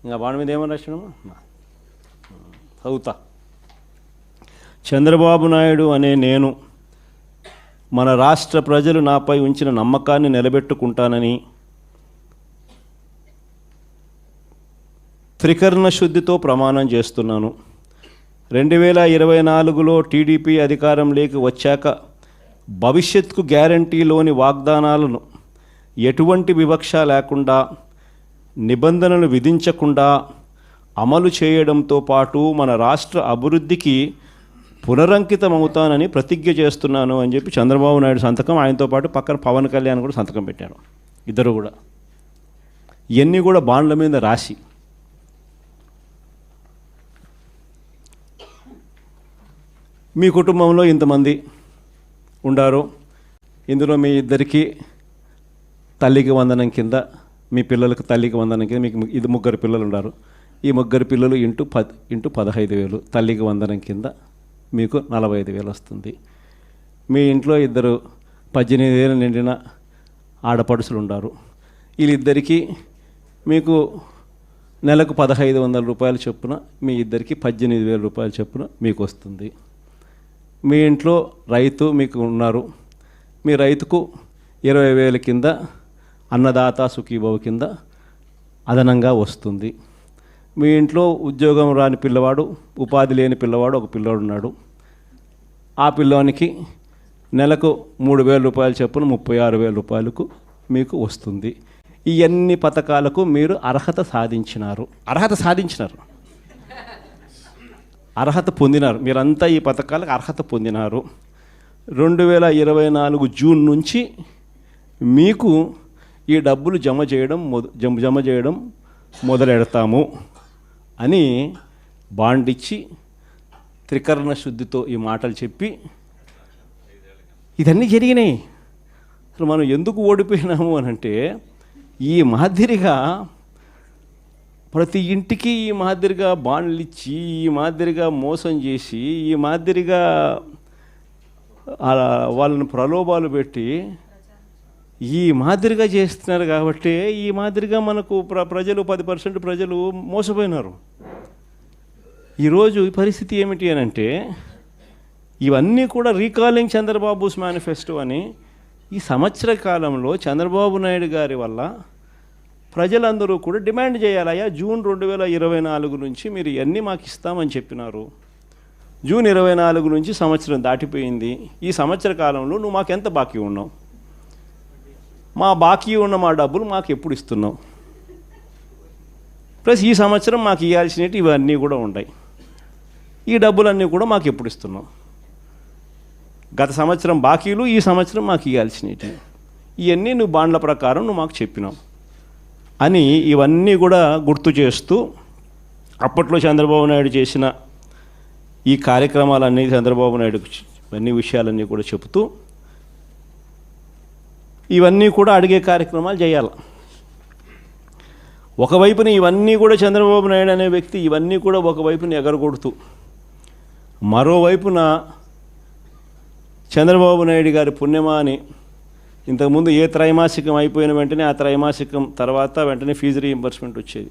ఇంకా బాండ్ మీద ఏమని రాసినామా చదువుతా. చంద్రబాబు నాయుడు అనే నేను మన రాష్ట్ర ప్రజలు నాపై ఉంచిన నమ్మకాన్ని నిలబెట్టుకుంటానని త్రికరణ శుద్ధితో ప్రమాణం చేస్తున్నాను. 2024లో టీడీపీ అధికారంలోకి వచ్చాక భవిష్యత్తుకు గ్యారంటీలోని వాగ్దానాలను ఎటువంటి వివక్ష లేకుండా నిబంధనలు విధించకుండా అమలు చేయడంతో పాటు మన రాష్ట్ర అభివృద్ధికి పునరంకితమవుతానని ప్రతిజ్ఞ చేస్తున్నాను అని చెప్పి చంద్రబాబు నాయుడు సంతకం, ఆయనతో పాటు పక్కన పవన్ కళ్యాణ్ కూడా సంతకం పెట్టారు. ఇద్దరు కూడా ఇవన్నీ కూడా బాండ్ల మీద రాసి మీ కుటుంబంలో ఇంతమంది ఉండారు, ఇందులో మీ ఇద్దరికి తల్లికి వందనం కింద, మీ పిల్లలకు తల్లికి వందనం కింద మీకు ఇది ముగ్గురు పిల్లలు ఉన్నారు. ఈ ముగ్గురు పిల్లలు ఇంటూ 15,000 తల్లికి వందనం కింద మీకు 45,000 వస్తుంది. మీ ఇంట్లో ఇద్దరు 18 ఏళ్ళు నిండిన ఆడపడుచులు ఉన్నారు. వీళ్ళిద్దరికీ మీకు నెలకు 1,500 రూపాయలు చొప్పున, మీ ఇద్దరికి 18,000 రూపాయలు చొప్పున మీకు వస్తుంది. మీ ఇంట్లో రైతు మీకు ఉన్నారు, మీ రైతుకు 20,000 కింద అన్నదాత సుఖీభవ కింద అదనంగా వస్తుంది. మీ ఇంట్లో ఉద్యోగం రాని పిల్లవాడు, ఉపాధి లేని పిల్లవాడు ఒక పిల్లవాడు ఉన్నాడు. ఆ పిల్లోనికి నెలకు 3,000 రూపాయలు చొప్పున 36,000 రూపాయలకు మీకు వస్తుంది. ఈ అన్ని పథకాలకు మీరు అర్హత సాధించినారు, అర్హత పొందినారు. మీరంతా ఈ పథకాలకు అర్హత పొందినారు. 2024 జూన్ నుంచి మీకు ఈ డబ్బులు జమ చేయడం మొదలెడతాము అని బాండ్ ఇచ్చి త్రికరణ శుద్ధితో ఈ మాటలు చెప్పి ఇదన్నీ జరిగినాయి. అసలు మనం ఎందుకు ఓడిపోయినాము అని అంటే, ఈ మాదిరిగా ప్రతి ఇంటికి ఈ మాదిరిగా బాండ్లు ఇచ్చి, ఈ మాదిరిగా మోసం చేసి, ఈ మాదిరిగా వాళ్ళని ప్రలోభాలు పెట్టి ఈ మాదిరిగా చేస్తున్నారు. కాబట్టి ఈ మాదిరిగా మనకు ప్రజలు 10% ప్రజలు మోసపోయినారు. ఈరోజు ఈ పరిస్థితి ఏమిటి అని అంటే, ఇవన్నీ కూడా రీకాలింగ్ చంద్రబాబుస్ మేనిఫెస్టో అని ఈ సంవత్సర కాలంలో చంద్రబాబు నాయుడు గారి వల్ల ప్రజలందరూ కూడా డిమాండ్ చేయాలయ్యా, జూన్ 2024 నుంచి మీరు ఇవన్నీ మాకు ఇస్తామని చెప్పినారు. జూన్ 24 నుంచి సంవత్సరం దాటిపోయింది. ఈ సంవత్సర కాలంలో నువ్వు మాకు ఎంత బాకీ ఉన్నావు, మా బాకీ ఉన్న మా డబ్బులు మాకు ఎప్పుడు ఇస్తున్నావు, ప్లస్ ఈ సంవత్సరం మాకు ఇవ్వాల్సినవి ఇవన్నీ కూడా ఉన్నాయి, ఈ డబ్బులన్నీ కూడా మాకు ఎప్పుడు ఇస్తున్నావు, గత సంవత్సరం బాకీలు, ఈ సంవత్సరం మాకు ఇవ్వాల్సినవి, ఇవన్నీ నువ్వు బాండ్ల ప్రకారం నువ్వు మాకు చెప్పినావు అని ఇవన్నీ కూడా గుర్తు చేస్తూ అప్పట్లో చంద్రబాబు నాయుడు చేసిన ఈ కార్యక్రమాలన్నీ, చంద్రబాబు నాయుడు అన్ని విషయాలన్నీ కూడా చెబుతూ ఇవన్నీ కూడా అడిగే కార్యక్రమాలు చేయాలి. ఒకవైపున ఇవన్నీ కూడా చంద్రబాబు నాయుడు అనే వ్యక్తి ఇవన్నీ కూడా ఒకవైపున ఎగరగొడుతూ, మరోవైపున చంద్రబాబు నాయుడు గారి పుణ్యమా అని ఇంతకుముందు ఏ త్రైమాసికం అయిపోయిన వెంటనే ఆ త్రైమాసికం తర్వాత వెంటనే ఫీజు రీయింబర్స్మెంట్ వచ్చేది.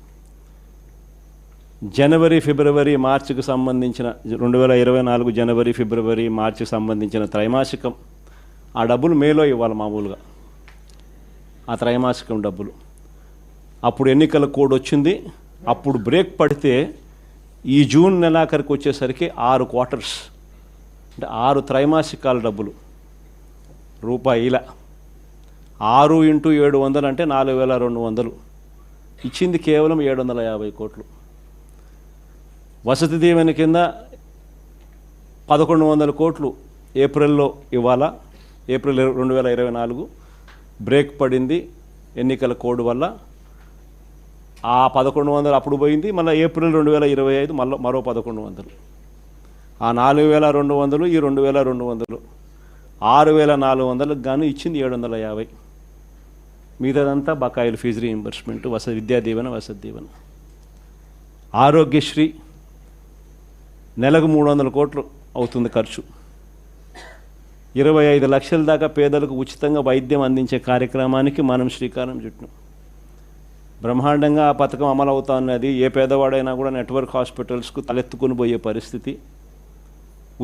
జనవరి ఫిబ్రవరి మార్చికి సంబంధించిన 2024 జనవరి ఫిబ్రవరి మార్చికి సంబంధించిన త్రైమాసికం ఆ డబ్బులు మేలో ఇవ్వాలి మామూలుగా, ఆ త్రైమాసికం డబ్బులు. అప్పుడు ఎన్నికల కోడ్ వచ్చింది. అప్పుడు బ్రేక్ పడితే ఈ జూన్ నెలాఖరికి వచ్చేసరికి 6 క్వార్టర్స్ అంటే 6 త్రైమాసికాల డబ్బులు రూపాయిల 6 × 700 అంటే 4,200 ఇచ్చింది కేవలం 750 కోట్లు. వసతి దీవెన కింద 1,100 కోట్లు ఏప్రిల్లో ఇవ్వాలా. ఏప్రిల్ 2024 బ్రేక్ పడింది ఎన్నికల కోడ్ వల్ల. ఆ 1,100 అప్పుడు పోయింది. మళ్ళీ ఏప్రిల్ 2025 మరో 1,100. ఆ 4,200 ఈ 2,200 6,400కు గాను ఇచ్చింది 750. మిగతాదంతా బకాయిలు, ఫీజు రీయింబర్స్మెంట్, విద్యా దీవెన, వసతి దీవెన. ఆరోగ్యశ్రీ నెలకు 300 కోట్లు అవుతుంది ఖర్చు. 25 లక్షల దాకా పేదలకు ఉచితంగా వైద్యం అందించే కార్యక్రమానికి మనం శ్రీకారం చుట్టినాం. బ్రహ్మాండంగా ఆ పథకం అమలు అవుతా ఉన్నది. ఏ పేదవాడైనా కూడా నెట్వర్క్ హాస్పిటల్స్కు తలెత్తుకుని పోయే పరిస్థితి.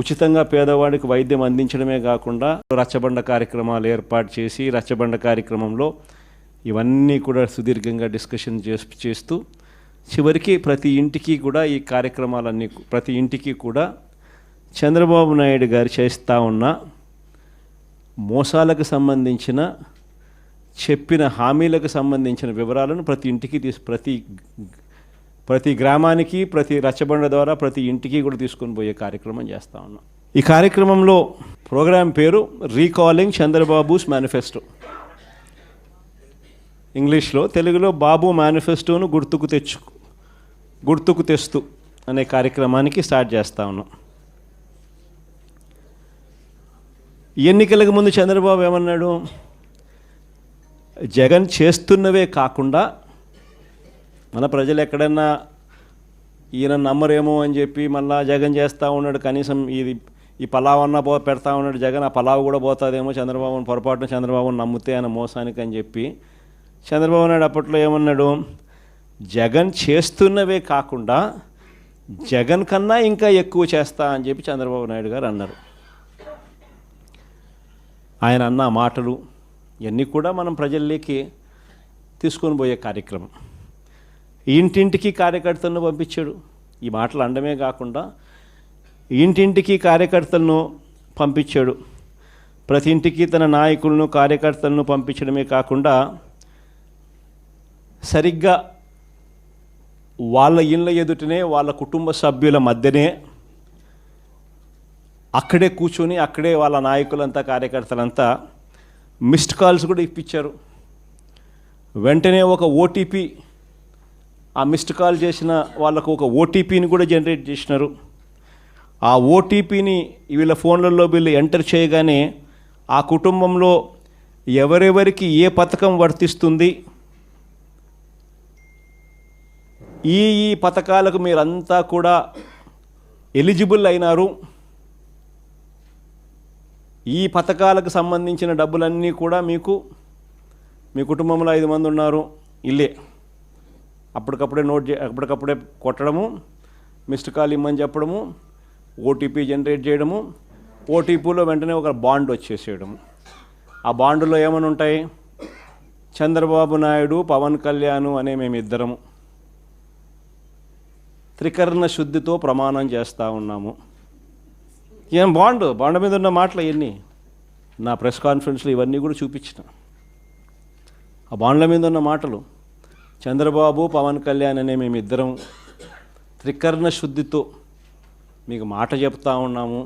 ఉచితంగా పేదవాడికి వైద్యం అందించడమే కాకుండా రచ్చబండ కార్యక్రమాలు ఏర్పాటు చేసి రచ్చబండ కార్యక్రమంలో ఇవన్నీ కూడా సుదీర్ఘంగా డిస్కషన్ చేస్తూ చివరికి ప్రతి ఇంటికి కూడా ఈ కార్యక్రమాలన్నీ ప్రతి ఇంటికి కూడా చంద్రబాబు నాయుడు గారు చేస్తూ ఉన్న మోసాలకు సంబంధించిన చెప్పిన హామీలకు సంబంధించిన వివరాలను ప్రతి ఇంటికి ప్రతి గ్రామానికి ప్రతి రచ్చబండ ద్వారా ప్రతి ఇంటికి కూడా తీసుకొని పోయే కార్యక్రమం చేస్తూ ఉన్నాం. ఈ కార్యక్రమంలో ప్రోగ్రాం పేరు రీకాలింగ్ చంద్రబాబుస్ మేనిఫెస్టో. ఇంగ్లీష్లో, తెలుగులో బాబు మేనిఫెస్టోను గుర్తుకు తెస్తూ అనే కార్యక్రమానికి స్టార్ట్ చేస్తూ ఉన్నాం. ఎన్నికలకు ముందు చంద్రబాబు ఏమన్నాడు? జగన్ చేస్తున్నవే కాకుండా మన ప్రజలు ఎక్కడన్నా ఈయన నమ్మరేమో అని చెప్పి మళ్ళా జగన్ చేస్తూ ఉన్నాడు, కనీసం ఈ పలావన్నా పెడతా ఉన్నాడు జగన్, ఆ పలావ్ కూడా పోతుందేమో చంద్రబాబుని పొరపాటున చంద్రబాబుని నమ్మితే ఆయన మోసానికి అని చెప్పి చంద్రబాబు నాయుడు అప్పట్లో ఏమన్నాడు? జగన్ చేస్తున్నవే కాకుండా జగన్ కన్నా ఇంకా ఎక్కువ చేస్తా అని చెప్పి చంద్రబాబు నాయుడు గారు అన్నారు. ఆయన అన్న మాటలు ఇవన్నీ కూడా మనం ప్రజల్లోకి తీసుకొని పోయే కార్యక్రమం. ఇంటింటికి కార్యకర్తలను పంపించాడు. ఈ మాటలు అనడమే కాకుండా ఇంటింటికి కార్యకర్తలను పంపించాడు. ప్రతి ఇంటికి తన నాయకులను కార్యకర్తలను పంపించడమే కాకుండా సరిగ్గా వాళ్ళ ఇళ్ళ ఎదుటనే వాళ్ళ కుటుంబ సభ్యుల మధ్యనే అక్కడే కూర్చొని అక్కడే వాళ్ళ నాయకులంతా కార్యకర్తలంతా మిస్డ్ కాల్స్ కూడా ఇప్పించారు. వెంటనే ఒక ఓటీపీ, ఆ మిస్డ్ కాల్ చేసిన వాళ్ళకు ఒక ఓటీపీని కూడా జనరేట్ చేసినారు. ఆ ఓటీపీని వీళ్ళ ఫోన్లలో వీళ్ళు ఎంటర్ చేయగానే ఆ కుటుంబంలో ఎవరెవరికి ఏ పథకం వర్తిస్తుంది, ఈ పథకాలకు మీరంతా కూడా ఎలిజిబుల్ అయినారు, ఈ పథకాలకు సంబంధించిన డబ్బులన్నీ కూడా మీకు మీ కుటుంబంలో 5 మంది ఉన్నారు ఇల్లే అప్పటికప్పుడే కొట్టడము, మిస్డ్ కాల్ ఇమ్మని చెప్పడము, ఓటీపీ జనరేట్ చేయడము, ఓటీపీలో వెంటనే ఒక బాండ్ వచ్చేసేయడము. ఆ బాండులో ఏమని ఉంటాయి? చంద్రబాబు నాయుడు, పవన్ కళ్యాణ్ అనే మేమిద్దరము త్రికరణ శుద్ధితో ప్రమాణం చేస్తూ ఉన్నాము. ఏం బాండ్ మీద ఉన్న మాటలు ఇవన్నీ నా ప్రెస్ కాన్ఫరెన్స్లో ఇవన్నీ కూడా చూపించిన. ఆ బాండ్ల మీద ఉన్న మాటలు, చంద్రబాబు, పవన్ కళ్యాణ్ అనే మేమిద్దరం త్రికరణ శుద్ధితో మీకు మాట చెప్తా ఉన్నాము.